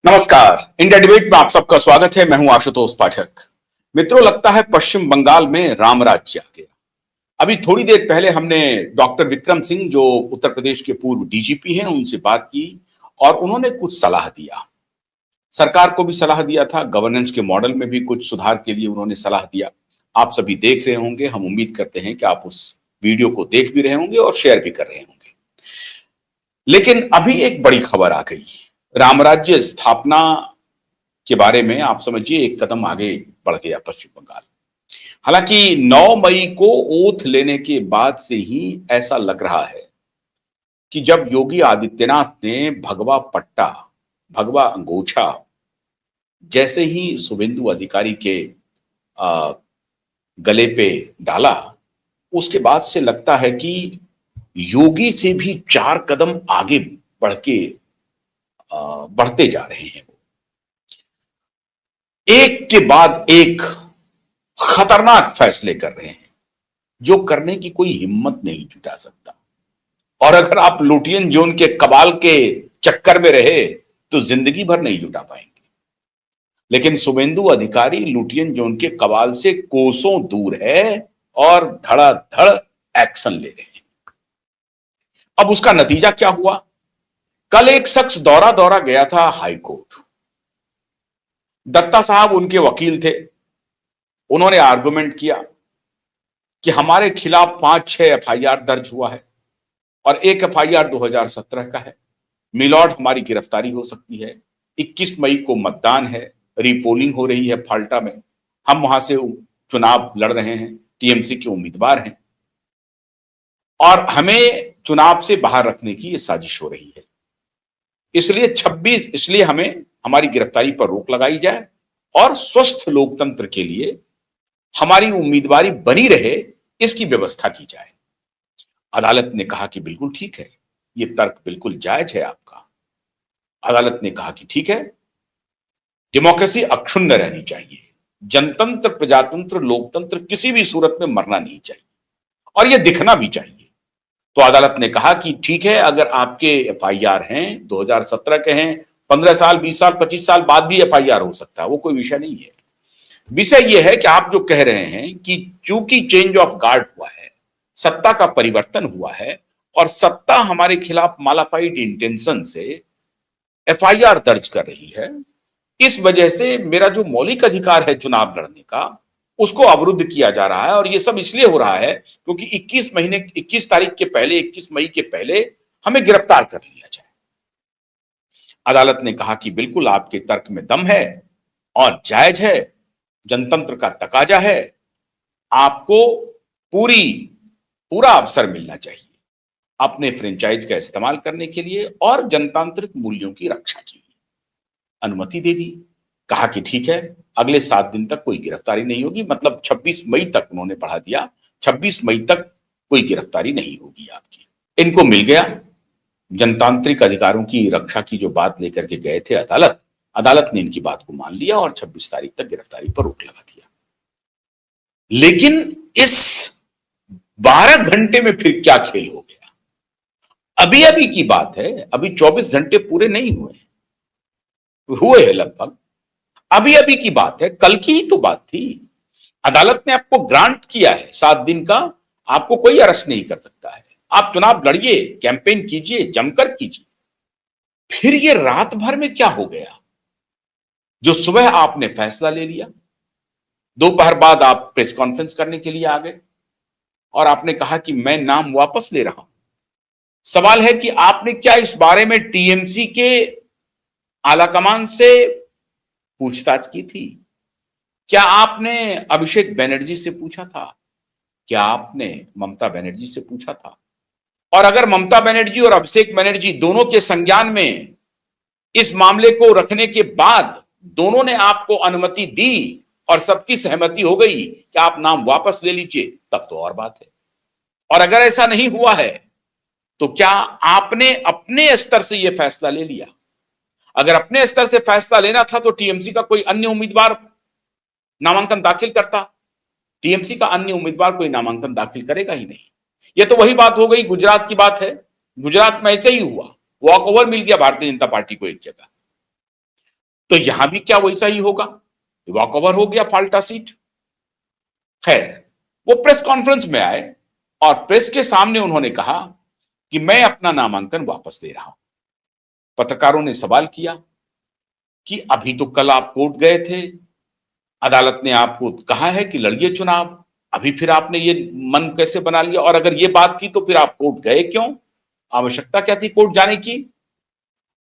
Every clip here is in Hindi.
नमस्कार। इंडिया डिबेट में आप सबका स्वागत है। मैं हूं आशुतोष पाठक। मित्रों, लगता है पश्चिम बंगाल में रामराज्य आ गया। अभी थोड़ी देर पहले हमने डॉक्टर विक्रम सिंह, जो उत्तर प्रदेश के पूर्व डीजीपी हैं, उनसे बात की और उन्होंने कुछ सलाह दिया। सरकार को भी सलाह दिया था, गवर्नेंस के मॉडल में भी कुछ सुधार के लिए उन्होंने सलाह दिया। आप सभी देख रहे होंगे। हम उम्मीद करते हैं कि आप उस वीडियो को देख भी रहे होंगे और शेयर भी कर रहे होंगे। लेकिन अभी एक बड़ी खबर आ गई। रामराज्य स्थापना के बारे में आप समझिए एक कदम आगे बढ़ गया पश्चिम बंगाल। हालांकि 9 मई को ओथ लेने के बाद से ही ऐसा लग रहा है कि जब योगी आदित्यनाथ ने भगवा पट्टा, भगवा अंगोछा जैसे ही शुभेंदु अधिकारी के आ, गले पे डाला, उसके बाद से लगता है कि योगी से भी 4 कदम आगे बढ़ के बढ़ते जा रहे हैं। एक के बाद एक खतरनाक फैसले कर रहे हैं जो करने की कोई हिम्मत नहीं जुटा सकता। और अगर आप लुटियन जोन के कबाल के चक्कर में रहे तो जिंदगी भर नहीं जुटा पाएंगे। लेकिन शुभेंदु अधिकारी लुटियन जोन के कबाल से कोसों दूर है और धड़ाधड़ एक्शन ले रहे हैं। अब उसका नतीजा क्या हुआ? कल एक शख्स दौरा दौरा गया था हाई कोर्ट। दत्ता साहब उनके वकील थे। उन्होंने आर्गुमेंट किया कि हमारे खिलाफ 5-6 एफआईआर दर्ज हुआ है और एक एफआईआर 2017 का है। मिलॉर्ड, हमारी गिरफ्तारी हो सकती है। 21 मई को मतदान है, रीपोलिंग हो रही है फाल्टा में। हम वहां से चुनाव लड़ रहे हैं, टीएमसी के उम्मीदवार हैं और हमें चुनाव से बाहर रखने की यह साजिश हो रही है। इसलिए हमें हमारी गिरफ्तारी पर रोक लगाई जाए और स्वस्थ लोकतंत्र के लिए हमारी उम्मीदवारी बनी रहे, इसकी व्यवस्था की जाए। अदालत ने कहा कि बिल्कुल ठीक है, यह तर्क बिल्कुल जायज है आपका। अदालत ने कहा कि ठीक है, डेमोक्रेसी अक्षुण्ण रहनी चाहिए। जनतंत्र, प्रजातंत्र, लोकतंत्र किसी भी सूरत में मरना नहीं चाहिए और यह दिखना भी चाहिए। तो अदालत ने कहा कि ठीक है, अगर आपके एफआईआर हैं, 2017 के हैं, 15 साल, 20 साल, 25 साल बाद भी एफआईआर हो सकता है, वो कोई विषय नहीं है। विषय यह है कि आप जो कह रहे हैं कि चूंकि चेंज ऑफ गार्ड हुआ है, सत्ता का परिवर्तन हुआ है और सत्ता हमारे खिलाफ मालाफाइड इंटेंशन से एफआईआर दर्ज कर रही है, इस वजह से मेरा जो मौलिक अधिकार है चुनाव लड़ने का, उसको अवरुद्ध किया जा रहा है। और यह सब इसलिए हो रहा है क्योंकि 21 तारीख के पहले, 21 मई के पहले हमें गिरफ्तार कर लिया जाए। अदालत ने कहा कि बिल्कुल आपके तर्क में दम है और जायज है, जनतंत्र का तकाजा है, आपको पूरा अवसर मिलना चाहिए अपने फ्रेंचाइज का इस्तेमाल करने के लिए और जनतांत्रिक मूल्यों की रक्षा के लिए। अनुमति दे दी। कहा कि ठीक है, अगले 7 दिन तक कोई गिरफ्तारी नहीं होगी। मतलब 26 मई तक उन्होंने बढ़ा दिया, 26 मई तक कोई गिरफ्तारी नहीं होगी आपकी। इनको मिल गया। जनतांत्रिक अधिकारों की रक्षा की जो बात लेकर के गए थे अदालत ने इनकी बात को मान लिया और 26 तारीख तक गिरफ्तारी पर रोक लगा दिया। लेकिन इस 12 घंटे में फिर क्या खेल हो गया? अभी अभी की बात है, अभी 24 घंटे पूरे नहीं हुए हैं लगभग। अभी अभी की बात है, कल की ही तो बात थी। अदालत ने आपको ग्रांट किया है 7 दिन का, आपको कोई अरेस्ट नहीं कर सकता है। आप चुनाव लड़िए, कैंपेन कीजिए, जमकर कीजिए। फिर ये रात भर में क्या हो गया जो सुबह आपने फैसला ले लिया, दोपहर बाद आप प्रेस कॉन्फ्रेंस करने के लिए आ गए और आपने कहा कि मैं नाम वापस ले रहा हूं। सवाल है कि आपने क्या इस बारे में टीएमसी के आलाकमान से पूछताछ की थी? क्या आपने अभिषेक बनर्जी से पूछा था? क्या आपने ममता बनर्जी से पूछा था? और अगर ममता बनर्जी और अभिषेक बनर्जी दोनों के संज्ञान में इस मामले को रखने के बाद दोनों ने आपको अनुमति दी और सबकी सहमति हो गई कि आप नाम वापस ले लीजिए, तब तो और बात है। और अगर ऐसा नहीं हुआ है तो क्या आपने अपने स्तर से यह फैसला ले लिया? अगर अपने स्तर से फैसला लेना था तो टीएमसी का कोई अन्य उम्मीदवार नामांकन दाखिल करता। टीएमसी का अन्य उम्मीदवार कोई नामांकन दाखिल करेगा ही नहीं। यह तो वही बात हो गई, गुजरात की बात है। गुजरात में ऐसे ही हुआ, वॉक ओवर मिल गया भारतीय जनता पार्टी को एक जगह। तो यहां भी क्या वैसा ही होगा, वॉक ओवर हो गया, फाल्टा सीट। खैर, वो प्रेस कॉन्फ्रेंस में आए और प्रेस के सामने उन्होंने कहा कि मैं अपना नामांकन वापस ले रहा हूं। पत्रकारों ने सवाल किया कि अभी तो कल आप कोर्ट गए थे, अदालत ने आपको कहा है कि लड़िए चुनाव, अभी फिर आपने ये मन कैसे बना लिया? और अगर ये बात थी तो फिर आप कोर्ट गए क्यों? आवश्यकता क्या थी कोर्ट जाने की?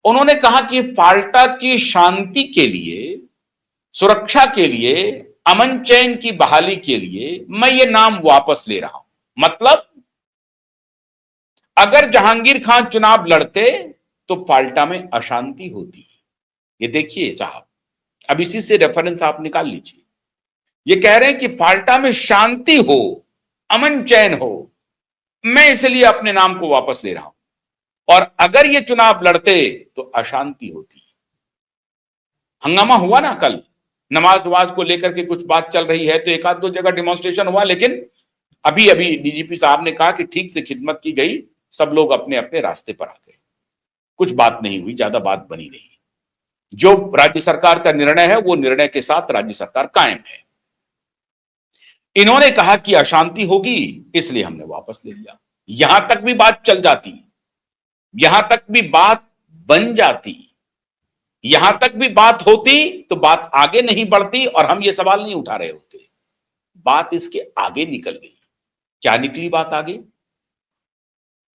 उन्होंने कहा कि फाल्टा की शांति के लिए, सुरक्षा के लिए, अमन चैन की बहाली के लिए मैं ये नाम वापस ले रहा हूं। मतलब अगर जहांगीर खान चुनाव लड़ते तो फाल्टा में अशांति होती। ये देखिए साहब, अब इसी से रेफरेंस आप निकाल लीजिए। ये कह रहे हैं कि फाल्टा में शांति हो, अमन चैन हो, मैं इसलिए अपने नाम को वापस ले रहा हूं, और अगर ये चुनाव लड़ते तो अशांति होती। हंगामा हुआ ना कल, नमाज वमाज को लेकर के कुछ बात चल रही है, तो एक आध दो जगह डिमॉन्स्ट्रेशन हुआ, लेकिन अभी अभी डीजीपी साहब ने कहा कि ठीक से खिदमत की गई, सब लोग अपने अपने रास्ते पर आ गए, कुछ बात नहीं हुई, ज्यादा बात बनी नहीं। जो राज्य सरकार का निर्णय है वो निर्णय के साथ राज्य सरकार कायम है। इन्होंने कहा कि अशांति होगी इसलिए हमने वापस ले लिया। यहां तक भी बात चल जाती, यहां तक भी बात बन जाती, यहां तक भी बात होती तो बात आगे नहीं बढ़ती और हम ये सवाल नहीं उठा रहे होते। बात इसके आगे निकल गई। क्या निकली बात आगे?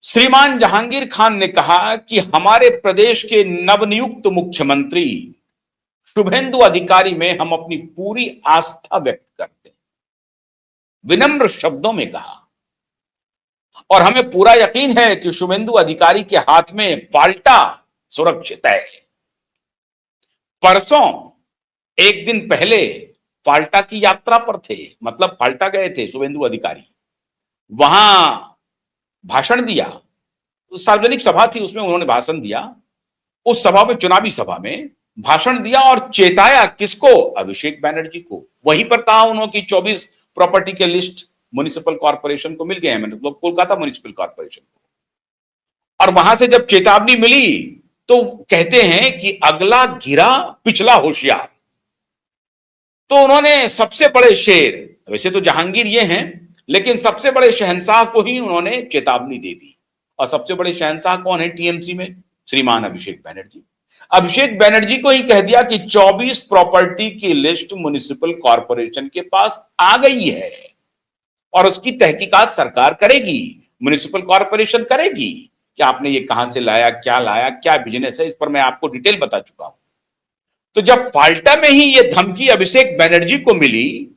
श्रीमान जहांगीर खान ने कहा कि हमारे प्रदेश के नवनियुक्त मुख्यमंत्री शुभेंदु अधिकारी में हम अपनी पूरी आस्था व्यक्त करते हैं, विनम्र शब्दों में कहा, और हमें पूरा यकीन है कि शुभेंदु अधिकारी के हाथ में फाल्टा सुरक्षित है। परसों एक दिन पहले फाल्टा की यात्रा पर थे, मतलब फाल्टा गए थे शुभेंदु अधिकारी, वहां भाषण दिया, तो सार्वजनिक सभा थी, उसमें उन्होंने भाषण दिया। उस सभा में, चुनावी सभा में भाषण दिया और चेताया किसको? अभिषेक बैनर्जी को। वहीं पर कहा उन्होंने कि 24 प्रॉपर्टी के लिस्ट म्युनिसिपल कॉर्पोरेशन को मिल गए हैं, मतलब कोलकाता म्युनिसिपल कॉर्पोरेशन को। और वहां से जब चेतावनी मिली तो कहते हैं कि अगला गिरा पिछला होशियार। तो उन्होंने सबसे बड़े शेर, वैसे तो जहांगीर ये हैं, लेकिन सबसे बड़े शहंशाह को ही उन्होंने चेतावनी दे दी। और सबसे बड़े शहंशाह कौन है टीएमसी में? श्रीमान अभिषेक बैनर्जी। अभिषेक बैनर्जी को ही कह दिया कि 24 प्रॉपर्टी की लिस्ट म्युनिसिपल कॉर्पोरेशन के पास आ गई है और उसकी तहकीकात सरकार करेगी, म्युनिसिपल कॉर्पोरेशन करेगी कि आपने ये कहां से लाया, क्या बिजनेस है, इस पर मैं आपको डिटेल बता चुका हूं। तो जब फाल्टा में ही ये धमकी अभिषेक बैनर्जी को मिली,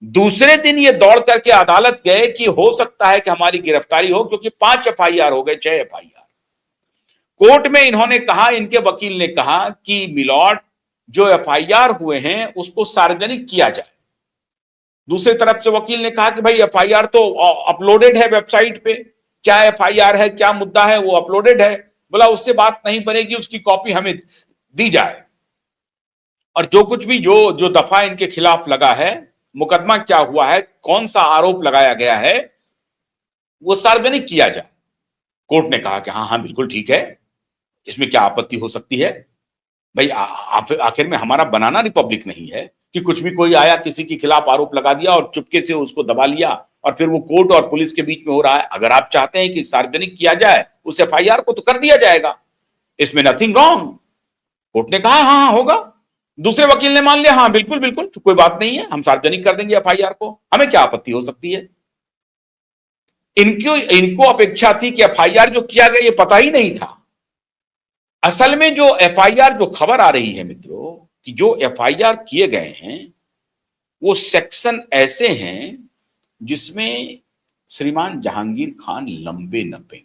दूसरे दिन ये दौड़ करके अदालत गए कि हो सकता है कि हमारी गिरफ्तारी हो, क्योंकि 5 एफआईआर हो गए, 6 एफआईआर। कोर्ट में इन्होंने कहा, इनके वकील ने कहा कि मिलॉर्ड, जो एफआईआर हुए हैं उसको सार्वजनिक किया जाए। दूसरी तरफ से वकील ने कहा कि भाई एफआईआर तो अपलोडेड है वेबसाइट पे, क्या एफआईआर है, क्या मुद्दा है, वो अपलोडेड है। बोला उससे बात नहीं बनेगी, उसकी कॉपी हमें दी जाए, और जो कुछ भी जो जो दफा इनके खिलाफ लगा है, मुकदमा क्या हुआ है, कौन सा आरोप लगाया गया है, वो सार्वजनिक किया जाए। कोर्ट ने कहा कि हाँ हाँ बिल्कुल ठीक है, इसमें क्या आपत्ति हो सकती है? भाई आखिर में हमारा बनाना रिपब्लिक नहीं है कि कुछ भी कोई आया किसी के खिलाफ आरोप लगा दिया और चुपके से उसको दबा लिया और फिर वो कोर्ट और पुलिस के बीच में हो रहा है। अगर आप चाहते हैं कि सार्वजनिक किया जाए उस एफआईआर को, तो कर दिया जाएगा, इसमें नथिंग रॉन्ग। कोर्ट ने कहा हाँ हाँ होगा। दूसरे वकील ने मान लिया हाँ बिल्कुल बिल्कुल कोई बात नहीं है, हम सार्वजनिक कर देंगे एफआईआर को, हमें क्या आपत्ति हो सकती है। इनको अपेक्षा थी कि एफआईआर जो किया गया ये पता ही नहीं था। असल में जो एफआईआर, जो खबर आ रही है मित्रों, कि जो एफआईआर किए गए हैं वो सेक्शन ऐसे हैं जिसमें श्रीमान जहांगीर खान लंबे नपे।